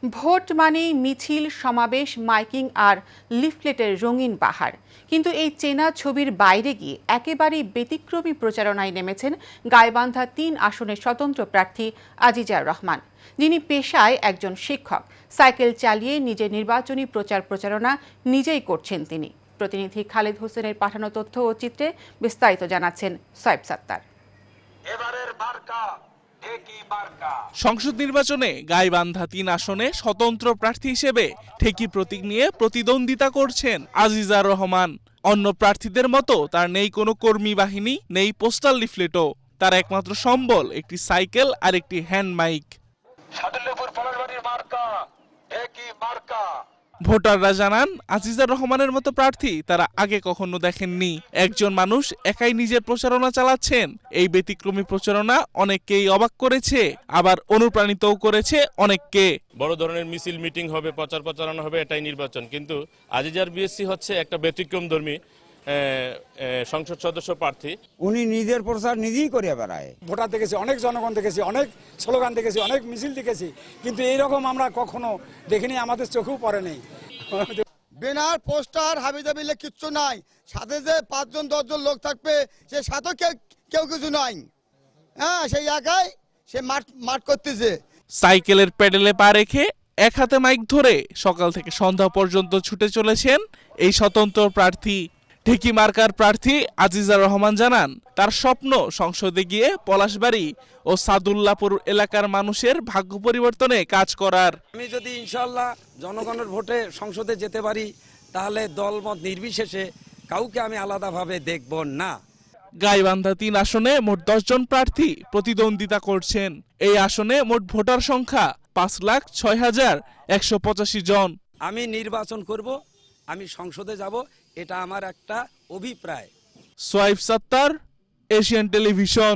Vote মানেই মিছিল, সমাবেশ, মাইকিং আর লিফলেটের রঙিন বাহার। কিন্তু এই চেনা ছবির বাইরে গিয়ে একেবারেই ব্যতিক্রমী প্রচারণায় নেমেছেন গাইবান্ধা ৩ আসনের স্বতন্ত্র প্রার্থী আজিজার রহমান, যিনি পেশায় একজন শিক্ষক। সাইকেল চালিয়ে নিজের নির্বাচনী প্রচারণা নিজেই করছেন তিনি। প্রতিনিধি খালেদ হোসেনের পাঠানো তথ্য ও চিত্রে বিস্তারিত জানাচ্ছেন সোয়েব সাত্তার। এবারের মার্কা সংসদ নির্বাচনে গাইবান্ধা ৩ আসনে স্বতন্ত্র প্রার্থী হিসেবে ঠেকি প্রতীক নিয়ে প্রতিদ্বন্দ্বিতা করছেন আজিজার রহমান। অন্য প্রার্থীদের মতো তার নেই কোনো কর্মী বাহিনী, নেই পোস্টাল লিফলেটও। তার একমাত্র সম্বল একটি সাইকেল আর একটি হ্যান্ড মাইক। ভোটাররা জানান, আজিজার রহমানের মতো প্রার্থী তারা আগে কখনো দেখেননি। একজন মানুষ একাই নিজের প্রচারণা চালাচ্ছেন। এই ব্যতিক্রমী প্রচারণা অনেককেই অবাক করেছে, আবার অনুপ্রাণিতও করেছে অনেককে। বড় ধরনের মিছিল, মিটিং হবে, প্রচারণা হবে, এটাই নির্বাচন। কিন্তু আজিজার বিএসসি হচ্ছে একটা ব্যতিক্রমধর্মী সংসদ সদস্য প্রার্থী। উনি নিজের প্রচার নিজেই করে বেড়ায়। ভোটার দেখেছি, অনেক জনগণ দেখেছি, অনেক স্লোগান দেখেছি, অনেক মিছিল দেখেছি, কিন্তু এইরকম আমরা কখনো দেখিনি, আমাদের চোখেও পড়ে নেই। ব্যানার, পোস্টার, হাবিজাবিলে কিচ্ছু নাই। সাথে যে 5 জন 10 জন লোক থাকবে, সে সাথে কেউ কিছু নাই। হ্যাঁ, সেই একাই সে মাঠ করতেছে। সাইকেলের প্যাডেলে পা রেখে এক হাতে মাইক ধরে সকাল থেকে সন্ধ্যা পর্যন্ত ছুটে চলেছেন এই স্বতন্ত্র প্রার্থী। ঠেকি মার্কার প্রার্থী আজিজার রহমান জানান, তার স্বপ্ন সংসদে গিয়ে পলাশবাড়ি ও সাদুল্লাপুর এলাকার মানুষের ভাগ্য পরিবর্তনে কাজ করার। আমি যদি ইনশাআল্লাহ জনগণের ভোটে সংসদে যেতে পারি, তাহলে দলমত নির্বিশেষে কাউকে আমি আলাদাভাবে দেখব না। গাইবান্ধা ৩ আসনে মোট 10 জন প্রার্থী প্রতিদ্বন্দ্বিতা করছেন। এই আসনে মোট ভোটার সংখ্যা 5,06,185 জন। আমি নির্বাচন করব, আমি সংসদে যাব, এটা আমার একটা অভিপ্রায়। সোয়েব সাত্তার, এশিয়ান টেলিভিশন।